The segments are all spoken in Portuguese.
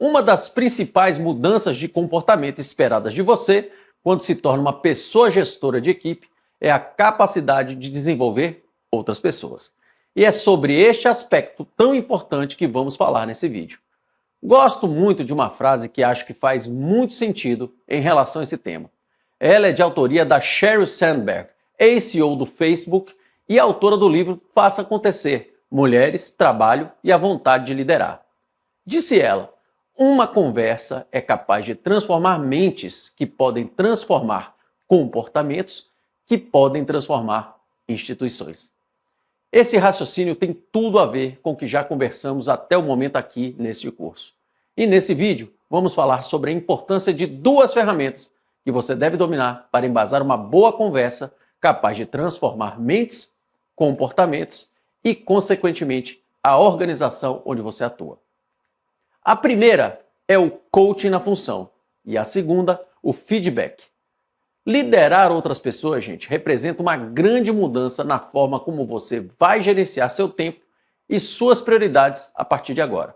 Uma das principais mudanças de comportamento esperadas de você quando se torna uma pessoa gestora de equipe é a capacidade de desenvolver outras pessoas. E é sobre este aspecto tão importante que vamos falar nesse vídeo. Gosto muito de uma frase que acho que faz muito sentido em relação a esse tema. Ela é de autoria da Sheryl Sandberg, ex-CEO do Facebook e autora do livro Faça Acontecer: Mulheres, Trabalho e a Vontade de Liderar. Disse ela: uma conversa é capaz de transformar mentes que podem transformar comportamentos que podem transformar instituições. Esse raciocínio tem tudo a ver com o que já conversamos até o momento aqui neste curso. E nesse vídeo vamos falar sobre a importância de duas ferramentas que você deve dominar para embasar uma boa conversa capaz de transformar mentes, comportamentos e, consequentemente, a organização onde você atua. A primeira é o coaching na função e a segunda, o feedback. Liderar outras pessoas, gente, representa uma grande mudança na forma como você vai gerenciar seu tempo e suas prioridades a partir de agora.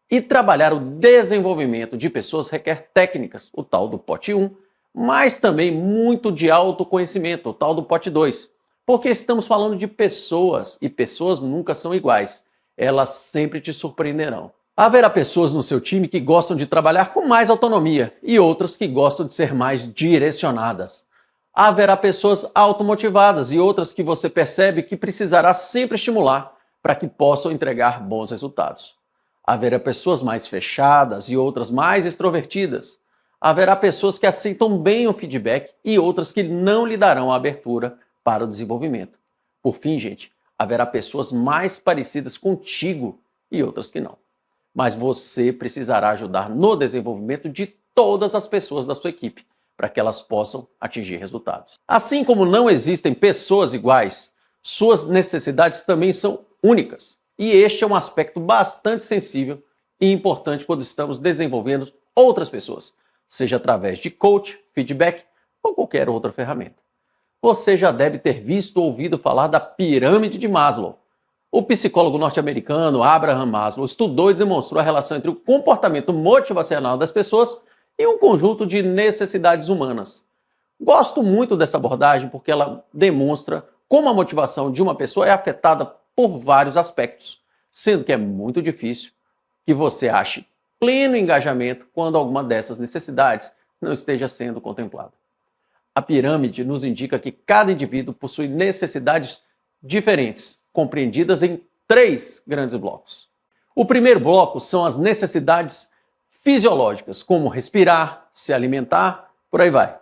E trabalhar o desenvolvimento de pessoas requer técnicas, o tal do pote 1, mas também muito de autoconhecimento, o tal do pote 2. Porque estamos falando de pessoas e pessoas nunca são iguais. Elas sempre te surpreenderão. Haverá pessoas no seu time que gostam de trabalhar com mais autonomia e outras que gostam de ser mais direcionadas. Haverá pessoas automotivadas e outras que você percebe que precisará sempre estimular para que possam entregar bons resultados. Haverá pessoas mais fechadas e outras mais extrovertidas. Haverá pessoas que aceitam bem o feedback e outras que não lhe darão a abertura para o desenvolvimento. Por fim, gente, haverá pessoas mais parecidas contigo e outras que não. Mas você precisará ajudar no desenvolvimento de todas as pessoas da sua equipe, para que elas possam atingir resultados. Assim como não existem pessoas iguais, suas necessidades também são únicas. E este é um aspecto bastante sensível e importante quando estamos desenvolvendo outras pessoas, seja através de coach, feedback ou qualquer outra ferramenta. Você já deve ter visto ou ouvido falar da pirâmide de Maslow. O psicólogo norte-americano Abraham Maslow estudou e demonstrou a relação entre o comportamento motivacional das pessoas e um conjunto de necessidades humanas. Gosto muito dessa abordagem porque ela demonstra como a motivação de uma pessoa é afetada por vários aspectos, sendo que é muito difícil que você ache pleno engajamento quando alguma dessas necessidades não esteja sendo contemplada. A pirâmide nos indica que cada indivíduo possui necessidades diferentes, compreendidas em 3 grandes blocos. O primeiro bloco são as necessidades fisiológicas, como respirar, se alimentar, por aí vai.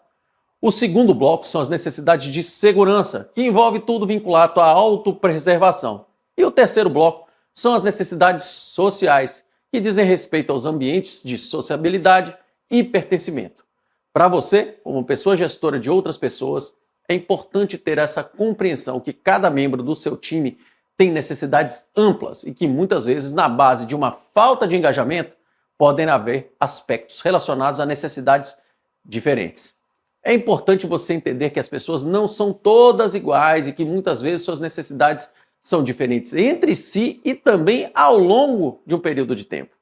O segundo bloco são as necessidades de segurança, que envolve tudo vinculado à autopreservação. E o terceiro bloco são as necessidades sociais, que dizem respeito aos ambientes de sociabilidade e pertencimento. Para você, como pessoa gestora de outras pessoas, é importante ter essa compreensão que cada membro do seu time tem necessidades amplas e que muitas vezes, na base de uma falta de engajamento, podem haver aspectos relacionados a necessidades diferentes. É importante você entender que as pessoas não são todas iguais e que muitas vezes suas necessidades são diferentes entre si e também ao longo de um período de tempo.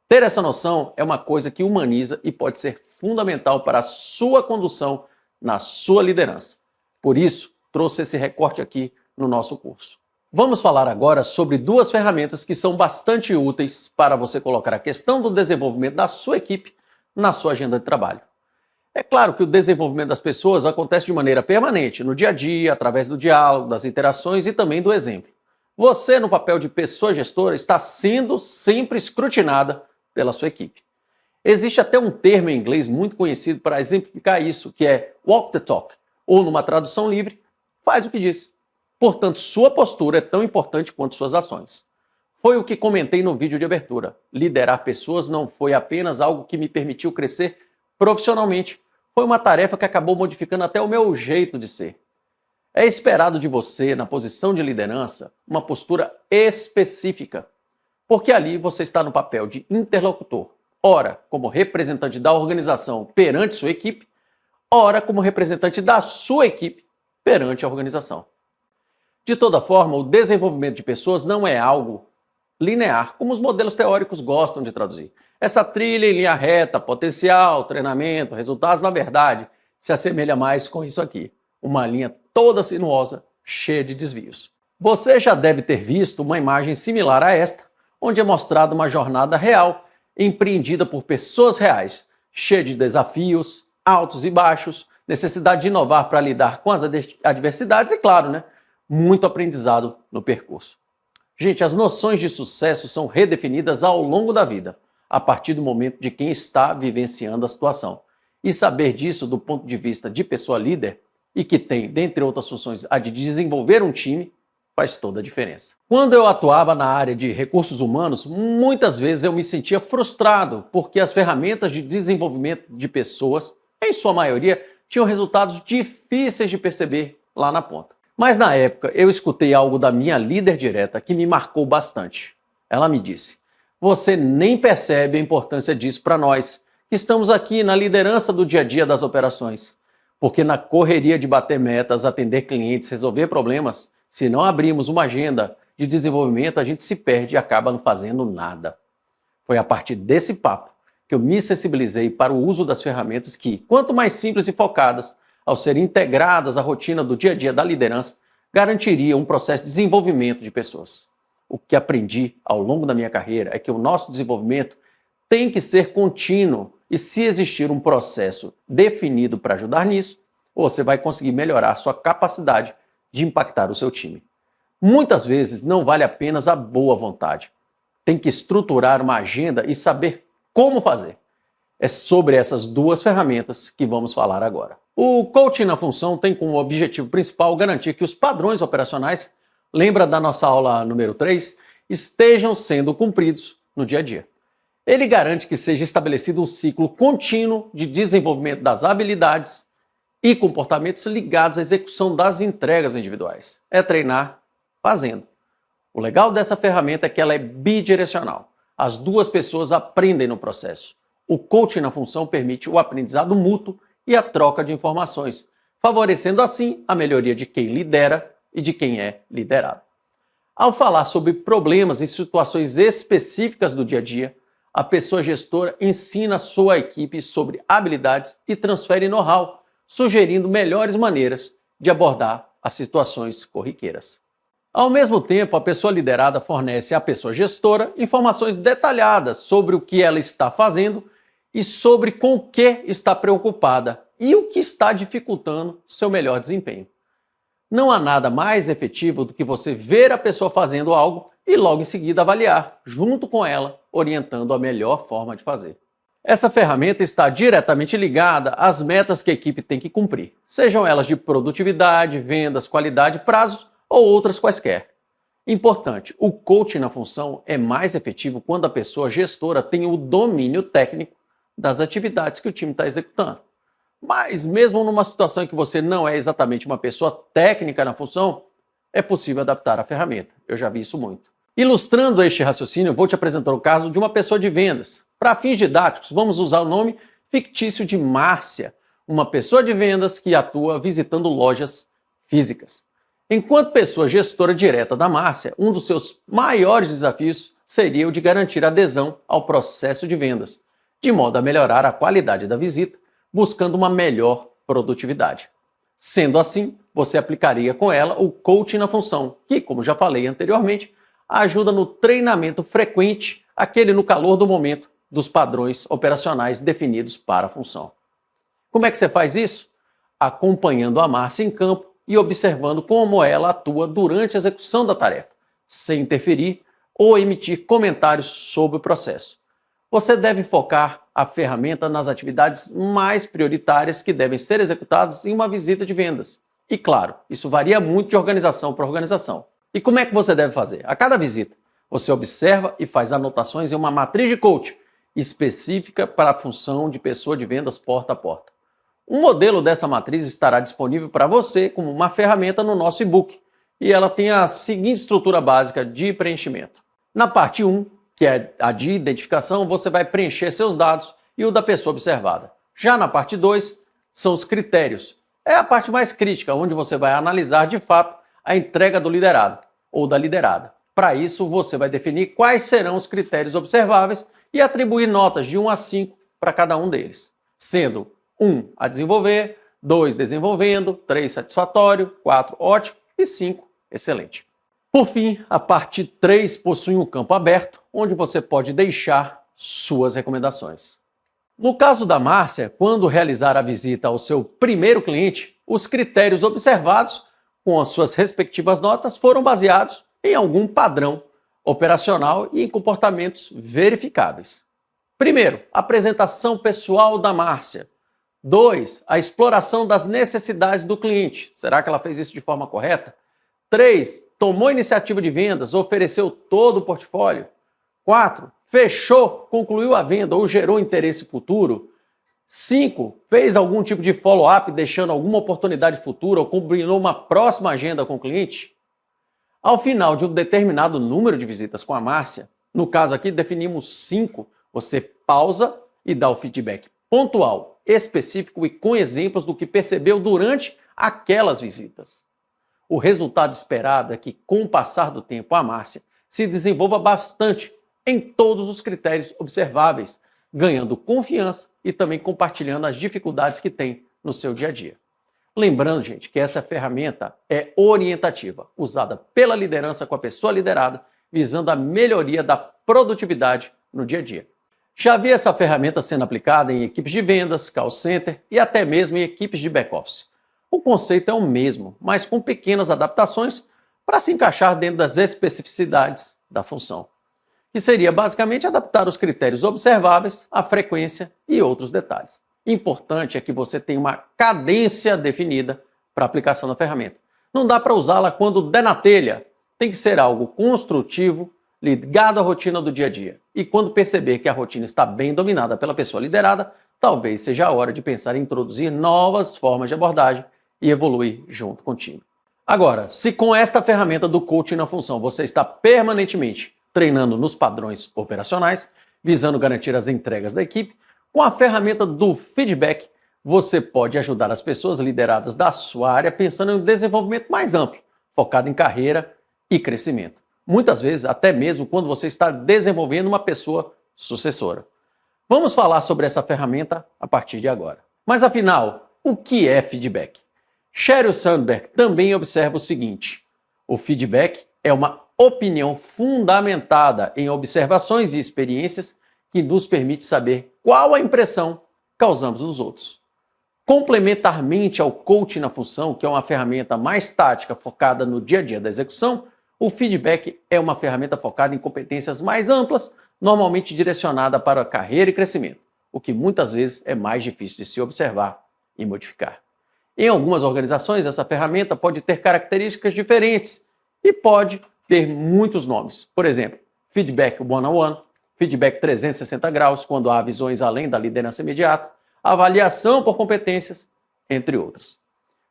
Ter essa noção é uma coisa que humaniza e pode ser fundamental para a sua condução na sua liderança. Por isso, trouxe esse recorte aqui no nosso curso. Vamos falar agora sobre 2 ferramentas que são bastante úteis para você colocar a questão do desenvolvimento da sua equipe na sua agenda de trabalho. É claro que o desenvolvimento das pessoas acontece de maneira permanente, no dia a dia, através do diálogo, das interações e também do exemplo. Você, no papel de pessoa gestora, está sendo sempre escrutinada pela sua equipe. Existe até um termo em inglês muito conhecido para exemplificar isso, que é walk the talk, ou numa tradução livre, faz o que diz. Portanto, sua postura é tão importante quanto suas ações. Foi o que comentei no vídeo de abertura. Liderar pessoas não foi apenas algo que me permitiu crescer profissionalmente, foi uma tarefa que acabou modificando até o meu jeito de ser. É esperado de você, na posição de liderança, uma postura específica, porque ali você está no papel de interlocutor, ora como representante da organização perante sua equipe, ora como representante da sua equipe perante a organização. De toda forma, o desenvolvimento de pessoas não é algo linear, como os modelos teóricos gostam de traduzir. Essa trilha em linha reta, potencial, treinamento, resultados, na verdade, se assemelha mais com isso aqui. Uma linha toda sinuosa, cheia de desvios. Você já deve ter visto uma imagem similar a esta, onde é mostrada uma jornada real, empreendida por pessoas reais, cheia de desafios, altos e baixos, necessidade de inovar para lidar com as adversidades e, claro, muito aprendizado no percurso. Gente, as noções de sucesso são redefinidas ao longo da vida, a partir do momento de quem está vivenciando a situação. E saber disso do ponto de vista de pessoa líder, e que tem, dentre outras funções, a de desenvolver um time, faz toda a diferença. Quando eu atuava na área de recursos humanos, muitas vezes eu me sentia frustrado, porque as ferramentas de desenvolvimento de pessoas, em sua maioria, tinham resultados difíceis de perceber lá na ponta. Mas na época eu escutei algo da minha líder direta que me marcou bastante. Ela me disse: "Você nem percebe a importância disso para nós, que estamos aqui na liderança do dia a dia das operações. Porque na correria de bater metas, atender clientes, resolver problemas, se não abrirmos uma agenda de desenvolvimento, a gente se perde e acaba não fazendo nada." Foi a partir desse papo que eu me sensibilizei para o uso das ferramentas que, quanto mais simples e focadas, ao serem integradas à rotina do dia a dia da liderança, garantiria um processo de desenvolvimento de pessoas. O que aprendi ao longo da minha carreira é que o nosso desenvolvimento tem que ser contínuo e, se existir um processo definido para ajudar nisso, você vai conseguir melhorar a sua capacidade de impactar o seu time. Muitas vezes não vale apenas a boa vontade. Tem que estruturar uma agenda e saber como fazer. É sobre essas duas ferramentas que vamos falar agora. O coaching na função tem como objetivo principal garantir que os padrões operacionais, lembra da nossa aula número 3, estejam sendo cumpridos no dia a dia. Ele garante que seja estabelecido um ciclo contínuo de desenvolvimento das habilidades e comportamentos ligados à execução das entregas individuais. É treinar fazendo. O legal dessa ferramenta é que ela é bidirecional. As duas pessoas aprendem no processo. O coaching na função permite o aprendizado mútuo e a troca de informações, favorecendo assim a melhoria de quem lidera e de quem é liderado. Ao falar sobre problemas e situações específicas do dia a dia, a pessoa gestora ensina a sua equipe sobre habilidades e transfere know-how, sugerindo melhores maneiras de abordar as situações corriqueiras. Ao mesmo tempo, a pessoa liderada fornece à pessoa gestora informações detalhadas sobre o que ela está fazendo e sobre com o que está preocupada e o que está dificultando seu melhor desempenho. Não há nada mais efetivo do que você ver a pessoa fazendo algo e logo em seguida avaliar, junto com ela, orientando a melhor forma de fazer. Essa ferramenta está diretamente ligada às metas que a equipe tem que cumprir, sejam elas de produtividade, vendas, qualidade, prazos ou outras quaisquer. Importante, o coaching na função é mais efetivo quando a pessoa gestora tem o domínio técnico das atividades que o time está executando. Mas mesmo numa situação em que você não é exatamente uma pessoa técnica na função, é possível adaptar a ferramenta. Eu já vi isso muito. Ilustrando este raciocínio, eu vou te apresentar o caso de uma pessoa de vendas. Para fins didáticos, vamos usar o nome fictício de Márcia, uma pessoa de vendas que atua visitando lojas físicas. Enquanto pessoa gestora direta da Márcia, um dos seus maiores desafios seria o de garantir adesão ao processo de vendas, de modo a melhorar a qualidade da visita, buscando uma melhor produtividade. Sendo assim, você aplicaria com ela o coaching na função, que, como já falei anteriormente, ajuda no treinamento frequente, aquele no calor do momento, dos padrões operacionais definidos para a função. Como é que você faz isso? Acompanhando a Márcia em campo e observando como ela atua durante a execução da tarefa, sem interferir ou emitir comentários sobre o processo. Você deve focar a ferramenta nas atividades mais prioritárias que devem ser executadas em uma visita de vendas. E claro, isso varia muito de organização para organização. E como é que você deve fazer? A cada visita, você observa e faz anotações em uma matriz de coaching específica para a função de pessoa de vendas porta a porta. Um modelo dessa matriz estará disponível para você como uma ferramenta no nosso e-book, e ela tem a seguinte estrutura básica de preenchimento. Na parte 1, que é a de identificação, você vai preencher seus dados e o da pessoa observada. Já na parte 2, são os critérios. É a parte mais crítica, onde você vai analisar de fato a entrega do liderado ou da liderada. Para isso, você vai definir quais serão os critérios observáveis e atribuir notas de 1 a 5 para cada um deles, sendo 1 a desenvolver, 2 desenvolvendo, 3 satisfatório, 4 ótimo e 5 excelente. Por fim, a parte 3 possui um campo aberto, onde você pode deixar suas recomendações. No caso da Márcia, quando realizar a visita ao seu primeiro cliente, os critérios observados com as suas respectivas notas foram baseados em algum padrão operacional e em comportamentos verificáveis. Primeiro, a apresentação pessoal da Márcia. 2, a exploração das necessidades do cliente. Será que ela fez isso de forma correta? 3, tomou iniciativa de vendas, ofereceu todo o portfólio. 4, fechou, concluiu a venda ou gerou interesse futuro. 5, fez algum tipo de follow-up, deixando alguma oportunidade futura ou combinou uma próxima agenda com o cliente. Ao final de um determinado número de visitas com a Márcia, no caso aqui definimos 5, você pausa e dá o feedback pontual, específico e com exemplos do que percebeu durante aquelas visitas. O resultado esperado é que, com o passar do tempo, a Márcia se desenvolva bastante em todos os critérios observáveis, ganhando confiança e também compartilhando as dificuldades que tem no seu dia a dia. Lembrando, gente, que essa ferramenta é orientativa, usada pela liderança com a pessoa liderada, visando a melhoria da produtividade no dia a dia. Já vi essa ferramenta sendo aplicada em equipes de vendas, call center e até mesmo em equipes de back-office. O conceito é o mesmo, mas com pequenas adaptações para se encaixar dentro das especificidades da função, que seria basicamente adaptar os critérios observáveis, a frequência e outros detalhes. Importante é que você tenha uma cadência definida para a aplicação da ferramenta. Não dá para usá-la quando der na telha. Tem que ser algo construtivo, ligado à rotina do dia a dia. E quando perceber que a rotina está bem dominada pela pessoa liderada, talvez seja a hora de pensar em introduzir novas formas de abordagem e evoluir junto com o time. Agora, se com esta ferramenta do coaching na função você está permanentemente treinando nos padrões operacionais, visando garantir as entregas da equipe, com a ferramenta do feedback, você pode ajudar as pessoas lideradas da sua área pensando em um desenvolvimento mais amplo, focado em carreira e crescimento. Muitas vezes, até mesmo quando você está desenvolvendo uma pessoa sucessora. Vamos falar sobre essa ferramenta a partir de agora. Mas afinal, o que é feedback? Sheryl Sandberg também observa o seguinte: o feedback é uma opinião fundamentada em observações e experiências que nos permite saber qual a impressão causamos nos outros. Complementarmente ao coaching na função, que é uma ferramenta mais tática focada no dia a dia da execução, o feedback é uma ferramenta focada em competências mais amplas, normalmente direcionada para a carreira e crescimento, o que muitas vezes é mais difícil de se observar e modificar. Em algumas organizações, essa ferramenta pode ter características diferentes e pode ter muitos nomes. Por exemplo, feedback one-on-one, feedback 360 graus, quando há visões além da liderança imediata, avaliação por competências, entre outras.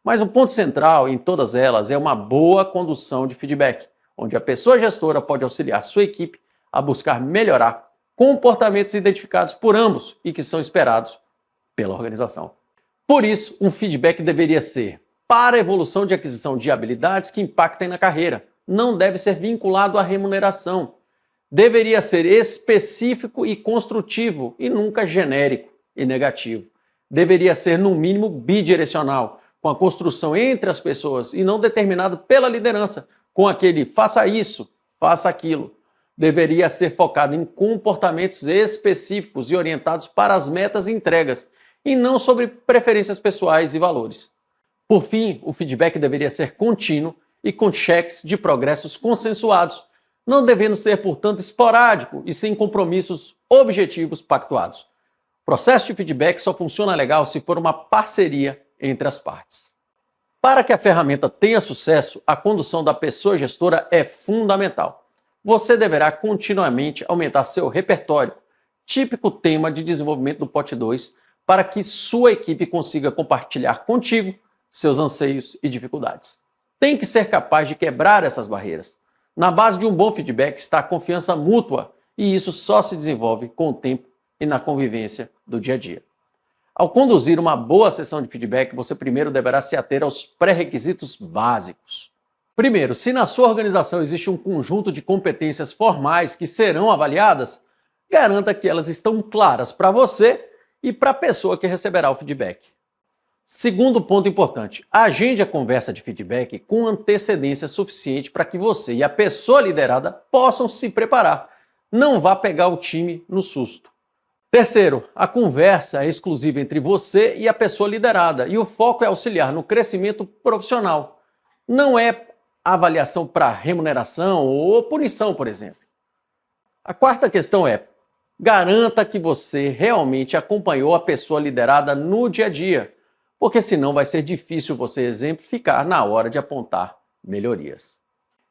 Mas o ponto central em todas elas é uma boa condução de feedback, onde a pessoa gestora pode auxiliar sua equipe a buscar melhorar comportamentos identificados por ambos e que são esperados pela organização. Por isso, um feedback deveria ser para a evolução de aquisição de habilidades que impactem na carreira. Não deve ser vinculado à remuneração. Deveria ser específico e construtivo e nunca genérico e negativo. Deveria ser, no mínimo, bidirecional, com a construção entre as pessoas e não determinado pela liderança, com aquele faça isso, faça aquilo. Deveria ser focado em comportamentos específicos e orientados para as metas e entregas, e não sobre preferências pessoais e valores. Por fim, o feedback deveria ser contínuo e com cheques de progressos consensuados, não devendo ser, portanto, esporádico e sem compromissos objetivos pactuados. O processo de feedback só funciona legal se for uma parceria entre as partes. Para que a ferramenta tenha sucesso, a condução da pessoa gestora é fundamental. Você deverá continuamente aumentar seu repertório, típico tema de desenvolvimento do POT 2, para que sua equipe consiga compartilhar contigo seus anseios e dificuldades. Tem que ser capaz de quebrar essas barreiras. Na base de um bom feedback está a confiança mútua, e isso só se desenvolve com o tempo e na convivência do dia a dia. Ao conduzir uma boa sessão de feedback, você primeiro deverá se ater aos pré-requisitos básicos. Primeiro, se na sua organização existe um conjunto de competências formais que serão avaliadas, garanta que elas estão claras para você e para a pessoa que receberá o feedback. Segundo ponto importante, agende a conversa de feedback com antecedência suficiente para que você e a pessoa liderada possam se preparar. Não vá pegar o time no susto. Terceiro, a conversa é exclusiva entre você e a pessoa liderada e o foco é auxiliar no crescimento profissional. Não é avaliação para remuneração ou punição, por exemplo. A quarta questão é: garanta que você realmente acompanhou a pessoa liderada no dia a dia, porque senão vai ser difícil você exemplificar na hora de apontar melhorias.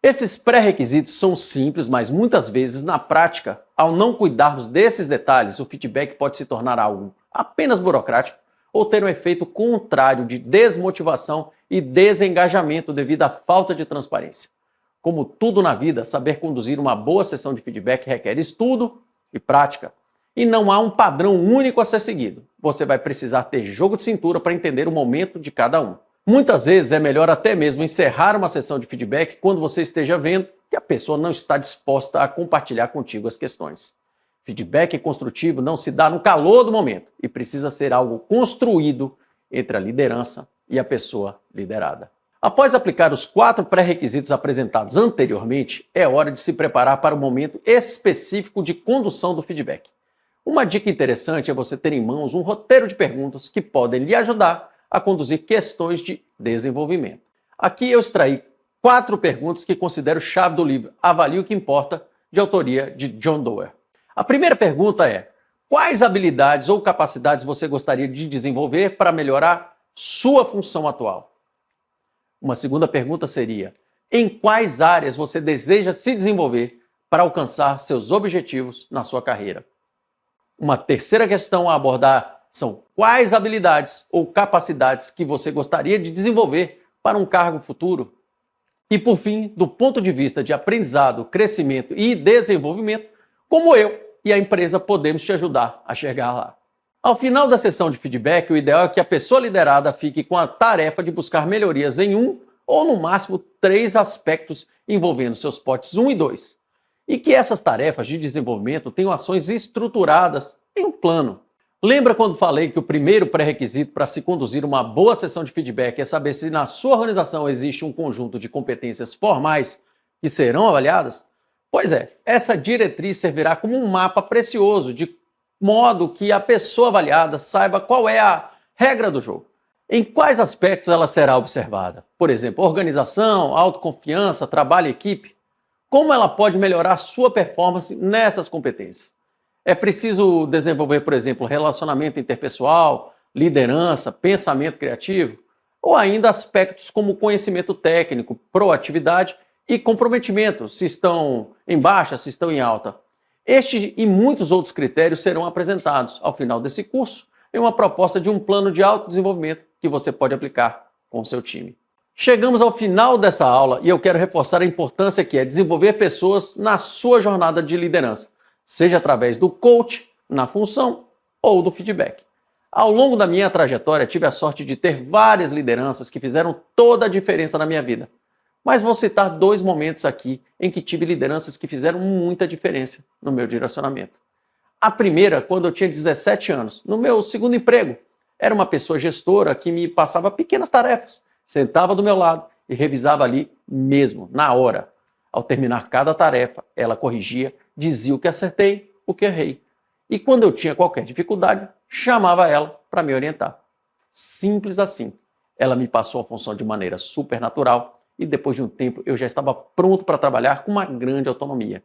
Esses pré-requisitos são simples, mas muitas vezes, na prática, ao não cuidarmos desses detalhes, o feedback pode se tornar algo apenas burocrático ou ter um efeito contrário de desmotivação e desengajamento devido à falta de transparência. Como tudo na vida, saber conduzir uma boa sessão de feedback requer estudo e prática. E não há um padrão único a ser seguido. Você vai precisar ter jogo de cintura para entender o momento de cada um. Muitas vezes é melhor até mesmo encerrar uma sessão de feedback quando você esteja vendo que a pessoa não está disposta a compartilhar contigo as questões. Feedback construtivo não se dá no calor do momento e precisa ser algo construído entre a liderança e a pessoa liderada. Após aplicar os 4 pré-requisitos apresentados anteriormente, é hora de se preparar para o momento específico de condução do feedback. Uma dica interessante é você ter em mãos um roteiro de perguntas que podem lhe ajudar a conduzir questões de desenvolvimento. Aqui eu extraí 4 perguntas que considero chave do livro Avalie o que Importa, de autoria de John Doerr. A primeira pergunta é: quais habilidades ou capacidades você gostaria de desenvolver para melhorar sua função atual? Uma segunda pergunta seria: em quais áreas você deseja se desenvolver para alcançar seus objetivos na sua carreira? Uma terceira questão a abordar são: quais habilidades ou capacidades que você gostaria de desenvolver para um cargo futuro? E por fim, do ponto de vista de aprendizado, crescimento e desenvolvimento, como eu e a empresa podemos te ajudar a chegar lá? Ao final da sessão de feedback, o ideal é que a pessoa liderada fique com a tarefa de buscar melhorias em um ou no máximo 3 aspectos envolvendo seus potes 1 e 2. E que essas tarefas de desenvolvimento tenham ações estruturadas em um plano. Lembra quando falei que o primeiro pré-requisito para se conduzir uma boa sessão de feedback é saber se na sua organização existe um conjunto de competências formais que serão avaliadas? Pois é, essa diretriz servirá como um mapa precioso de modo que a pessoa avaliada saiba qual é a regra do jogo. Em quais aspectos ela será observada? Por exemplo, organização, autoconfiança, trabalho em equipe. Como ela pode melhorar sua performance nessas competências? É preciso desenvolver, por exemplo, relacionamento interpessoal, liderança, pensamento criativo, ou ainda aspectos como conhecimento técnico, proatividade e comprometimento, se estão em baixa, se estão em alta. Este e muitos outros critérios serão apresentados ao final desse curso em uma proposta de um plano de autodesenvolvimento que você pode aplicar com o seu time. Chegamos ao final dessa aula e eu quero reforçar a importância que é desenvolver pessoas na sua jornada de liderança, seja através do coach, na função ou do feedback. Ao longo da minha trajetória, tive a sorte de ter várias lideranças que fizeram toda a diferença na minha vida. Mas vou citar 2 momentos aqui em que tive lideranças que fizeram muita diferença no meu direcionamento. A primeira, quando eu tinha 17 anos, no meu segundo emprego. Era uma pessoa gestora que me passava pequenas tarefas, sentava do meu lado e revisava ali mesmo, na hora. Ao terminar cada tarefa, ela corrigia, dizia o que acertei, o que errei. E quando eu tinha qualquer dificuldade, chamava ela para me orientar. Simples assim. Ela me passou a função de maneira supernatural e depois de um tempo eu já estava pronto para trabalhar com uma grande autonomia.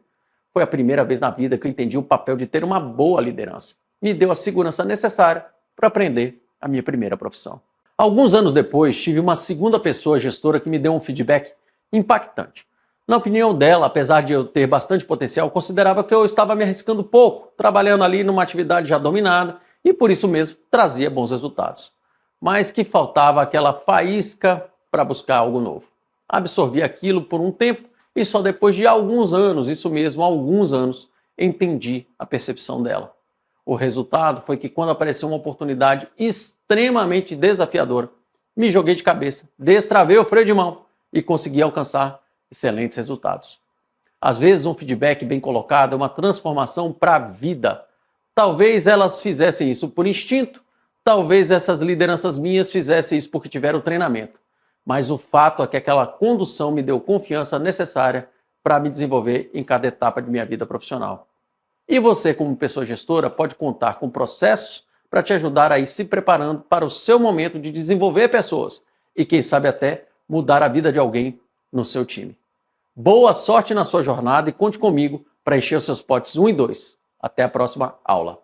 Foi a primeira vez na vida que eu entendi o papel de ter uma boa liderança. Me deu a segurança necessária para aprender a minha primeira profissão. Alguns anos depois, tive uma segunda pessoa gestora que me deu um feedback impactante. Na opinião dela, apesar de eu ter bastante potencial, considerava que eu estava me arriscando pouco, trabalhando ali numa atividade já dominada e por isso mesmo trazia bons resultados. Mas que faltava aquela faísca para buscar algo novo. Absorvi aquilo por um tempo e só depois de alguns anos, isso mesmo, alguns anos, entendi a percepção dela. O resultado foi que quando apareceu uma oportunidade extremamente desafiadora, me joguei de cabeça, destravei o freio de mão e conseguir alcançar excelentes resultados. Às vezes, um feedback bem colocado é uma transformação para a vida. Talvez elas fizessem isso por instinto, talvez essas lideranças minhas fizessem isso porque tiveram treinamento. Mas o fato é que aquela condução me deu confiança necessária para me desenvolver em cada etapa de minha vida profissional. E você, como pessoa gestora, pode contar com processos para te ajudar a ir se preparando para o seu momento de desenvolver pessoas e, quem sabe, até mudar a vida de alguém no seu time. Boa sorte na sua jornada e conte comigo para encher os seus potes 1 e 2. Até a próxima aula.